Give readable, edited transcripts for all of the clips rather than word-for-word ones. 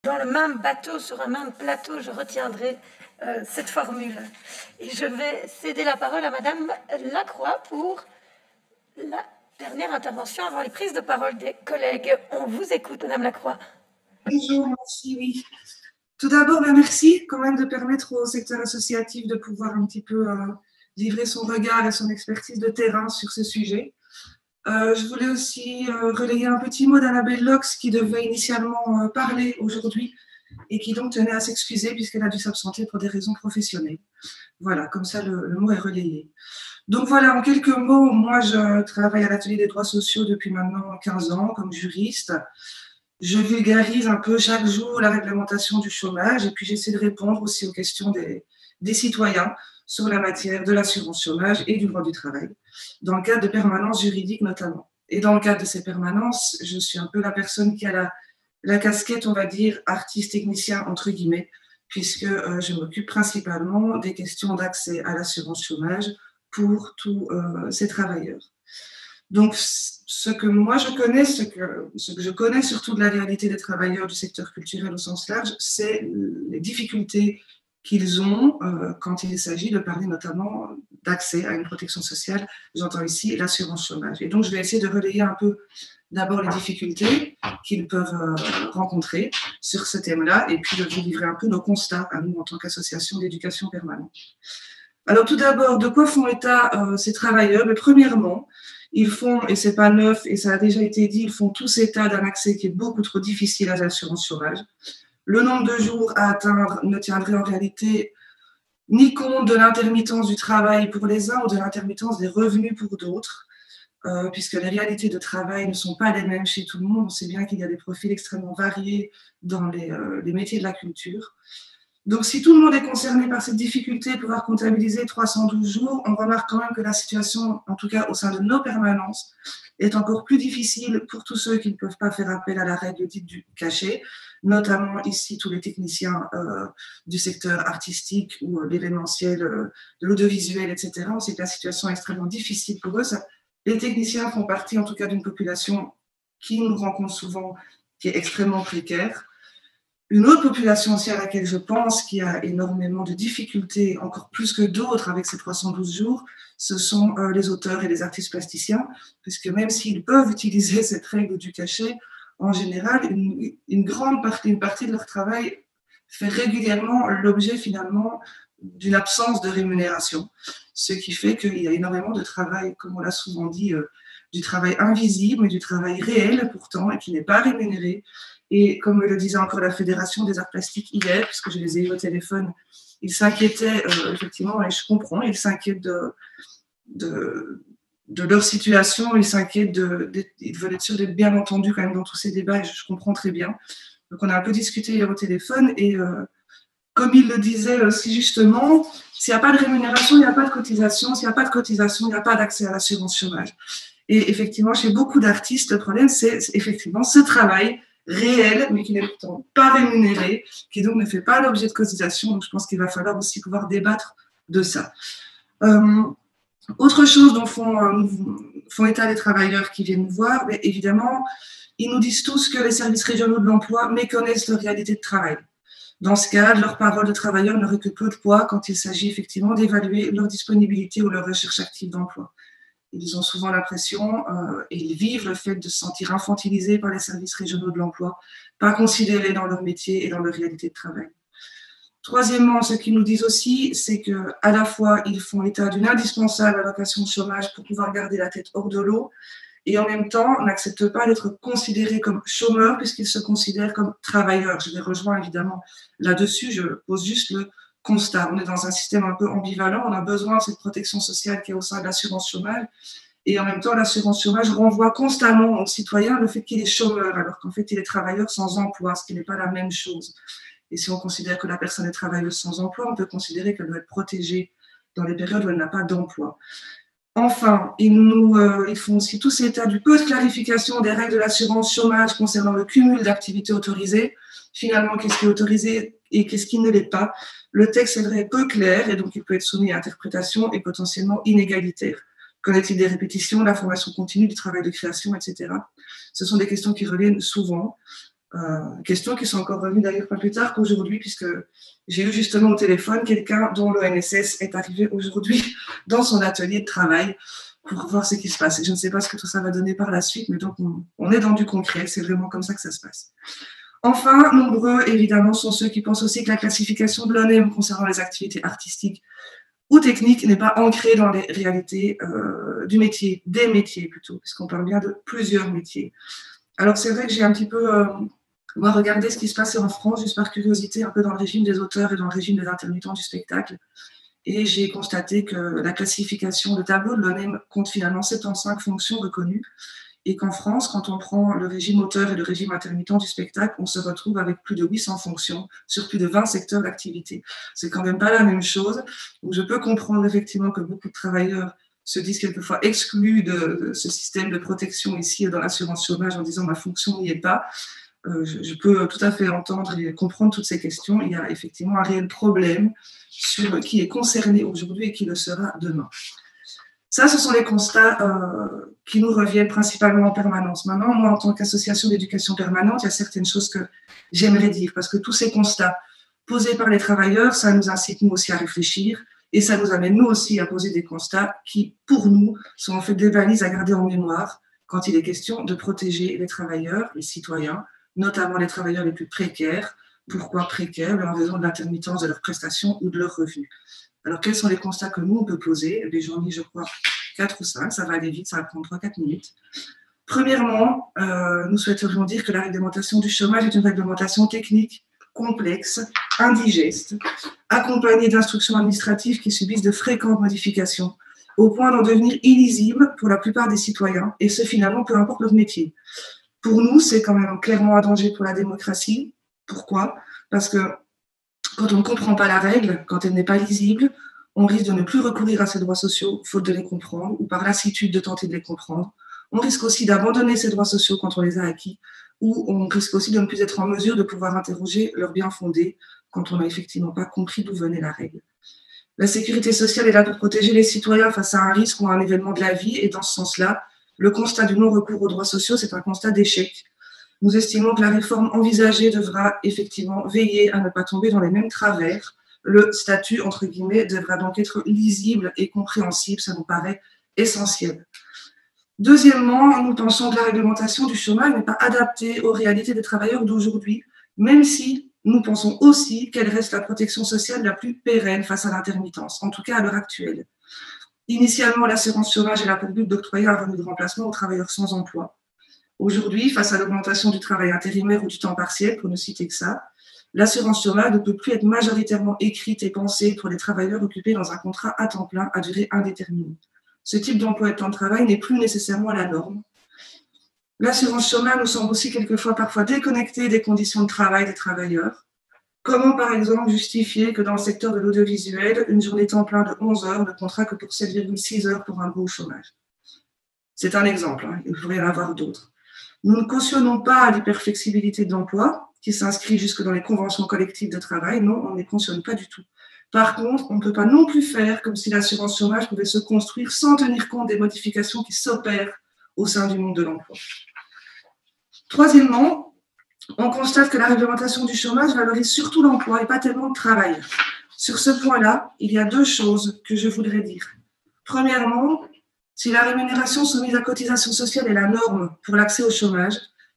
dans le même bateau, sur un même plateau, je retiendrai cette formule. Et je vais céder la parole à Madame Lacroix pour la dernière intervention avant les prises de parole des collègues. On vous écoute, Madame Lacroix. Bonjour, merci, oui. Tout d'abord, merci quand même de permettre au secteur associatif de pouvoir un petit peu livrer son regard et son expertise de terrain sur ce sujet. Je voulais aussi relayer un petit mot d'Annabelle Lox qui devait initialement parler aujourd'hui et qui donc tenait à s'excuser puisqu'elle a dû s'absenter pour des raisons professionnelles. Voilà, comme ça le mot est relayé. Donc voilà, en quelques mots, moi je travaille à l'atelier des droits sociaux depuis maintenant 15 ans comme juriste. Je vulgarise un peu chaque jour la réglementation du chômage et puis j'essaie de répondre aussi aux questions des citoyens sur la matière de l'assurance chômage et du droit du travail, dans le cadre de permanences juridiques notamment. Et dans le cadre de ces permanences, je suis un peu la personne qui a la casquette, on va dire, artiste-technicien, entre guillemets, puisque je m'occupe principalement des questions d'accès à l'assurance chômage pour tous ces travailleurs. Donc, ce que moi je connais, ce que je connais surtout de la réalité des travailleurs du secteur culturel au sens large, c'est les difficultés qu'ils ont quand il s'agit de parler notamment d'accès à une protection sociale. J'entends ici l'assurance chômage. Et donc, je vais essayer de relayer un peu d'abord les difficultés qu'ils peuvent rencontrer sur ce thème-là et puis de vous livrer un peu nos constats à nous en tant qu'association d'éducation permanente. Alors, tout d'abord, de quoi font état ces travailleurs? Mais premièrement, ils font, et c'est pas neuf, et ça a déjà été dit, ils font tous état d'un accès qui est beaucoup trop difficile à l'assurance chômage. Le nombre de jours à atteindre ne tiendrait en réalité ni compte de l'intermittence du travail pour les uns ou de l'intermittence des revenus pour d'autres, puisque les réalités de travail ne sont pas les mêmes chez tout le monde. On sait bien qu'il y a des profils extrêmement variés dans les métiers de la culture. Donc, si tout le monde est concerné par cette difficulté de pouvoir comptabiliser 312 jours, on remarque quand même que la situation, en tout cas au sein de nos permanences, est encore plus difficile pour tous ceux qui ne peuvent pas faire appel à la règle dite du cachet, notamment ici tous les techniciens du secteur artistique ou l'événementiel, de l'audiovisuel, etc. On sait que la situation est extrêmement difficile pour eux. Les techniciens font partie, en tout cas, d'une population qui nous rencontre souvent, qui est extrêmement précaire. Une autre population aussi à laquelle je pense qui a énormément de difficultés, encore plus que d'autres avec ces 312 jours, ce sont les auteurs et les artistes plasticiens, puisque même s'ils peuvent utiliser cette règle du cachet, en général, une partie de leur travail fait régulièrement l'objet finalement d'une absence de rémunération, ce qui fait qu'il y a énormément de travail, comme on l'a souvent dit, du travail invisible, mais du travail réel pourtant, et qui n'est pas rémunéré. Et comme le disait encore la Fédération des arts plastiques hier, puisque je les ai eu au téléphone, ils s'inquiétaient, effectivement, et je comprends, ils s'inquiètent de leur situation, ils s'inquiètent ils veulent être sûrs d'être bien entendus quand même dans tous ces débats, et je comprends très bien. Donc on a un peu discuté hier au téléphone, et comme il le disait si justement, s'il n'y a pas de rémunération, il n'y a pas de cotisation, s'il n'y a pas de cotisation, il n'y a pas d'accès à l'assurance chômage. Et effectivement, chez beaucoup d'artistes, le problème, c'est effectivement ce travail réel, mais qui n'est pourtant pas rémunéré, qui donc ne fait pas l'objet de cotisation. Donc, je pense qu'il va falloir aussi pouvoir débattre de ça. Autre chose dont font état les travailleurs qui viennent nous voir, mais évidemment, ils nous disent tous que les services régionaux de l'emploi méconnaissent leur réalité de travail. Dans ce cas, leur parole de travailleurs n'aurait que peu de poids quand il s'agit effectivement d'évaluer leur disponibilité ou leur recherche active d'emploi. Ils ont souvent l'impression, et ils vivent le fait de se sentir infantilisés par les services régionaux de l'emploi, pas considérés dans leur métier et dans leur réalité de travail. Troisièmement, ce qu'ils nous disent aussi, c'est qu'à la fois, ils font état d'une indispensable allocation de chômage pour pouvoir garder la tête hors de l'eau, et en même temps, n'acceptent pas d'être considérés comme chômeurs puisqu'ils se considèrent comme travailleurs. Je les rejoins évidemment là-dessus, je pose juste le constat. On est dans un système un peu ambivalent, on a besoin de cette protection sociale qui est au sein de l'assurance chômage, et en même temps, l'assurance chômage renvoie constamment aux citoyens le fait qu'il est chômeur, alors qu'en fait, il est travailleur sans emploi, ce qui n'est pas la même chose. Et si on considère que la personne est travailleuse sans emploi, on peut considérer qu'elle doit être protégée dans les périodes où elle n'a pas d'emploi. Enfin, ils font aussi tous état du peu de clarification des règles de l'assurance chômage concernant le cumul d'activités autorisées. Finalement, qu'est-ce qui est autorisé et qu'est-ce qui ne l'est pas? Le texte est peu clair et donc il peut être soumis à interprétation et potentiellement inégalitaire. Qu'en est-il des répétitions, la formation continue, du travail de création, etc. Ce sont des questions qui reviennent souvent. Questions qui sont encore revenues d'ailleurs pas plus tard qu'aujourd'hui, puisque j'ai eu justement au téléphone quelqu'un dont l'ONSS est arrivé aujourd'hui dans son atelier de travail pour voir ce qui se passe. Et je ne sais pas ce que tout ça va donner par la suite, mais donc on est dans du concret, c'est vraiment comme ça que ça se passe. Enfin, nombreux, évidemment, sont ceux qui pensent aussi que la classification de l'ONEM concernant les activités artistiques ou techniques n'est pas ancrée dans les réalités du métier, des métiers plutôt, puisqu'on parle bien de plusieurs métiers. Alors, c'est vrai que j'ai un petit peu regardé ce qui se passait en France, juste par curiosité, un peu dans le régime des auteurs et dans le régime des intermittents du spectacle. Et j'ai constaté que la classification, le tableau de l'ONEM compte finalement 75 fonctions reconnues. Et qu'en France, quand on prend le régime auteur et le régime intermittent du spectacle, on se retrouve avec plus de 800 fonctions sur plus de 20 secteurs d'activité. C'est quand même pas la même chose. Donc je peux comprendre effectivement que beaucoup de travailleurs se disent quelquefois exclus de ce système de protection ici dans l'assurance chômage en disant ma fonction n'y est pas. Je peux tout à fait entendre et comprendre toutes ces questions. Il y a effectivement un réel problème sur qui est concerné aujourd'hui et qui le sera demain. Ça, ce sont les constats qui nous reviennent principalement en permanence. Maintenant, moi, en tant qu'association d'éducation permanente, il y a certaines choses que j'aimerais dire, parce que tous ces constats posés par les travailleurs, ça nous incite nous aussi à réfléchir, et ça nous amène nous aussi à poser des constats qui, pour nous, sont en fait des balises à garder en mémoire quand il est question de protéger les travailleurs, les citoyens, notamment les travailleurs les plus précaires. Pourquoi précaires? En raison de l'intermittence de leurs prestations ou de leurs revenus. Alors, quels sont les constats que nous, on peut poser? J'en ai, je crois, 4 ou 5, ça va aller vite, ça va prendre 3-4 minutes. Premièrement, nous souhaiterions dire que la réglementation du chômage est une réglementation technique, complexe, indigeste, accompagnée d'instructions administratives qui subissent de fréquentes modifications, au point d'en devenir illisible pour la plupart des citoyens, et ce, finalement, peu importe leur métier. Pour nous, c'est quand même clairement un danger pour la démocratie. Pourquoi? Parce que quand on ne comprend pas la règle, quand elle n'est pas lisible, on risque de ne plus recourir à ces droits sociaux, faute de les comprendre, ou par lassitude de tenter de les comprendre. On risque aussi d'abandonner ces droits sociaux quand on les a acquis, ou on risque aussi de ne plus être en mesure de pouvoir interroger leur bien fondé quand on n'a effectivement pas compris d'où venait la règle. La sécurité sociale est là pour protéger les citoyens face à un risque ou à un événement de la vie, et dans ce sens-là, le constat du non-recours aux droits sociaux, c'est un constat d'échec. Nous estimons que la réforme envisagée devra effectivement veiller à ne pas tomber dans les mêmes travers. Le statut, entre guillemets, devra donc être lisible et compréhensible, ça nous paraît essentiel. Deuxièmement, nous pensons que la réglementation du chômage n'est pas adaptée aux réalités des travailleurs d'aujourd'hui, même si nous pensons aussi qu'elle reste la protection sociale la plus pérenne face à l'intermittence, en tout cas à l'heure actuelle. Initialement, l'assurance chômage est là pour but d'octroyer un revenu de remplacement aux travailleurs sans emploi. Aujourd'hui, face à l'augmentation du travail intérimaire ou du temps partiel, pour ne citer que ça, l'assurance chômage ne peut plus être majoritairement écrite et pensée pour les travailleurs occupés dans un contrat à temps plein à durée indéterminée. Ce type d'emploi et de temps de travail n'est plus nécessairement la norme. L'assurance chômage nous semble aussi quelquefois parfois déconnectée des conditions de travail des travailleurs. Comment, par exemple, justifier que dans le secteur de l'audiovisuel, une journée temps plein de 11 heures ne comptera que pour 7,6 heures pour un gros chômage? C'est un exemple, hein, il pourrait y en avoir d'autres. Nous ne cautionnons pas l'hyperflexibilité de l'emploi, qui s'inscrit jusque dans les conventions collectives de travail. Non, on ne les cautionne pas du tout. Par contre, on ne peut pas non plus faire comme si l'assurance chômage pouvait se construire sans tenir compte des modifications qui s'opèrent au sein du monde de l'emploi. Troisièmement, on constate que la réglementation du chômage valorise surtout l'emploi et pas tellement le travail. Sur ce point-là, il y a 2 choses que je voudrais dire. Premièrement, si la rémunération soumise à cotisation sociale est la norme pour l'accès au chômage,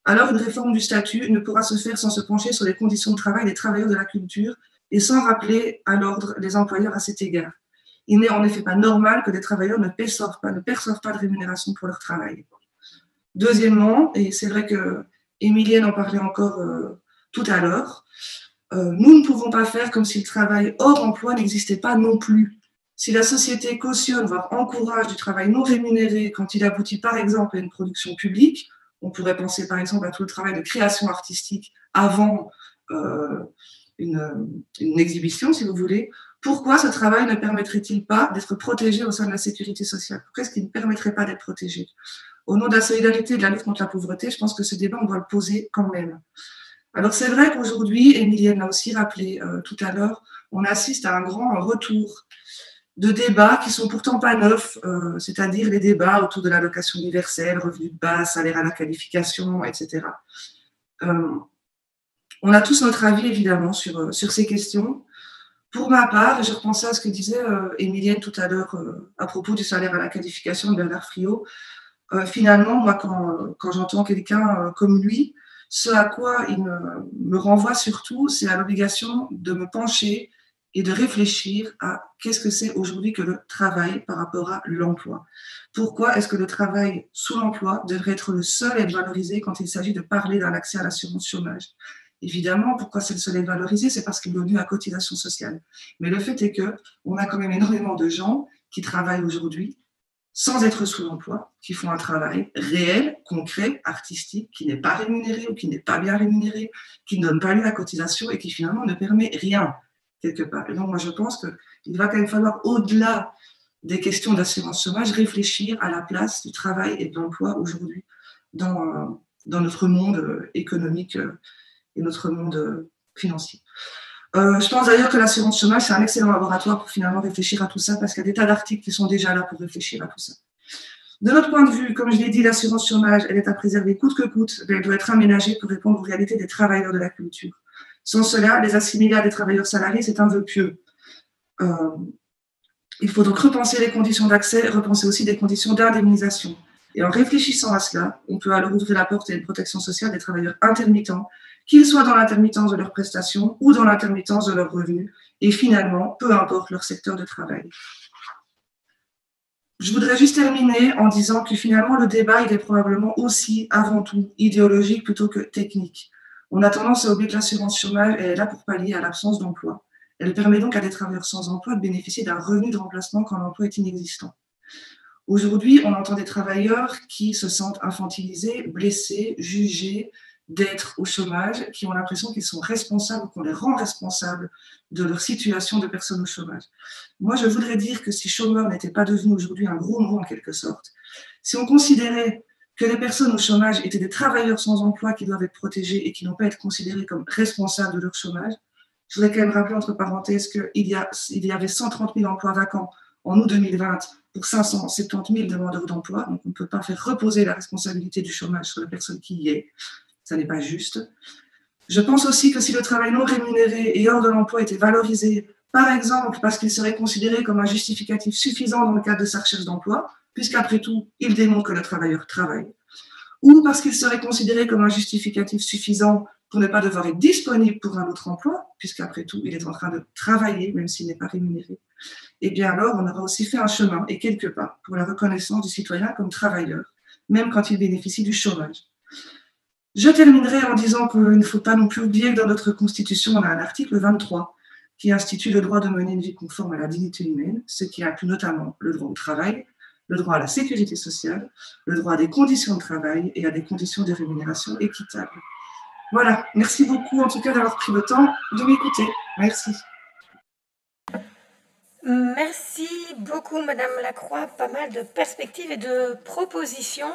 alors une réforme du statut ne pourra se faire sans se pencher sur les conditions de travail des travailleurs de la culture et sans rappeler à l'ordre les employeurs à cet égard. Il n'est en effet pas normal que des travailleurs ne perçoivent pas de rémunération pour leur travail. Deuxièmement, et c'est vrai que Émilienne en parlait encore tout à l'heure, nous ne pouvons pas faire comme si le travail hors emploi n'existait pas non plus. Si la société cautionne, voire encourage du travail non rémunéré quand il aboutit par exemple à une production publique, on pourrait penser par exemple à tout le travail de création artistique avant une exhibition, si vous voulez, pourquoi ce travail ne permettrait-il pas d'être protégé au sein de la sécurité sociale? Pourquoi est-ce qu'il ne permettrait pas d'être protégé? Au nom de la solidarité et de la lutte contre la pauvreté, je pense que ce débat, on doit le poser quand même. Alors c'est vrai qu'aujourd'hui, Émilienne l'a aussi rappelé tout à l'heure, on assiste à un grand retour de débats qui sont pourtant pas neufs, c'est-à-dire les débats autour de l'allocation universelle, revenu de base, salaire à la qualification, etc. On a tous notre avis, évidemment, sur ces questions. Pour ma part, je repensais à ce que disait Émilienne tout à l'heure à propos du salaire à la qualification de Bernard Friot. Finalement, moi, quand j'entends quelqu'un comme lui, ce à quoi il me renvoie surtout, c'est à l'obligation de me pencher et de réfléchir à qu'est-ce que c'est aujourd'hui que le travail par rapport à l'emploi. Pourquoi est-ce que le travail sous l'emploi devrait être le seul à être valorisé quand il s'agit de parler d'un accès à l'assurance chômage? Évidemment, pourquoi c'est le seul à être valorisé? C'est parce qu'il est venu à cotisation sociale. Mais le fait est qu'on a quand même énormément de gens qui travaillent aujourd'hui sans être sous l'emploi, qui font un travail réel, concret, artistique, qui n'est pas rémunéré ou qui n'est pas bien rémunéré, qui ne donne pas lieu à cotisation et qui finalement ne permet rien quelque part. Et donc moi je pense qu'il va quand même falloir, au-delà des questions d'assurance chômage, réfléchir à la place du travail et de l'emploi aujourd'hui dans notre monde économique et notre monde financier. Je pense d'ailleurs que l'assurance chômage, c'est un excellent laboratoire pour finalement réfléchir à tout ça, parce qu'il y a des tas d'articles qui sont déjà là pour réfléchir à tout ça. De notre point de vue, comme je l'ai dit, l'assurance chômage, elle est à préserver coûte que coûte, mais elle doit être aménagée pour répondre aux réalités des travailleurs de la culture. Sans cela, les assimiler à des travailleurs salariés, c'est un vœu pieux. Il faut donc repenser les conditions d'accès, repenser aussi des conditions d'indemnisation. Et en réfléchissant à cela, on peut alors ouvrir la porte à une protection sociale des travailleurs intermittents, qu'ils soient dans l'intermittence de leurs prestations ou dans l'intermittence de leurs revenus, et finalement, peu importe leur secteur de travail. Je voudrais juste terminer en disant que finalement, le débat, il est probablement aussi, avant tout, idéologique plutôt que technique. On a tendance à oublier que l'assurance chômage est là pour pallier à l'absence d'emploi. Elle permet donc à des travailleurs sans emploi de bénéficier d'un revenu de remplacement quand l'emploi est inexistant. Aujourd'hui, on entend des travailleurs qui se sentent infantilisés, blessés, jugés d'être au chômage, qui ont l'impression qu'ils sont responsables, qu'on les rend responsables de leur situation de personnes au chômage. Moi, je voudrais dire que si chômeur n'était pas devenu aujourd'hui un gros mot en quelque sorte, si on considérait que les personnes au chômage étaient des travailleurs sans emploi qui doivent être protégés et qui n'ont pas à être considérés comme responsables de leur chômage, je voudrais quand même rappeler entre parenthèses qu'il y avait 130 000 emplois vacants en août 2020 pour 570 000 demandeurs d'emploi. Donc, on ne peut pas faire reposer la responsabilité du chômage sur la personne qui y est. Ça n'est pas juste. Je pense aussi que si le travail non rémunéré et hors de l'emploi était valorisé, par exemple parce qu'il serait considéré comme un justificatif suffisant dans le cadre de sa recherche d'emploi, puisqu'après tout, il démontre que le travailleur travaille, ou parce qu'il serait considéré comme un justificatif suffisant pour ne pas devoir être disponible pour un autre emploi, puisqu'après tout, il est en train de travailler, même s'il n'est pas rémunéré, eh bien alors, on aura aussi fait un chemin, et quelques pas, pour la reconnaissance du citoyen comme travailleur, même quand il bénéficie du chômage. Je terminerai en disant qu'il ne faut pas non plus oublier que dans notre Constitution, on a un article 23 qui institue le droit de mener une vie conforme à la dignité humaine, ce qui inclut notamment le droit au travail, le droit à la sécurité sociale, le droit à des conditions de travail et à des conditions de rémunération équitables. Voilà, merci beaucoup en tout cas d'avoir pris le temps de m'écouter. Merci. Merci beaucoup, Madame Lacroix. Pas mal de perspectives et de propositions.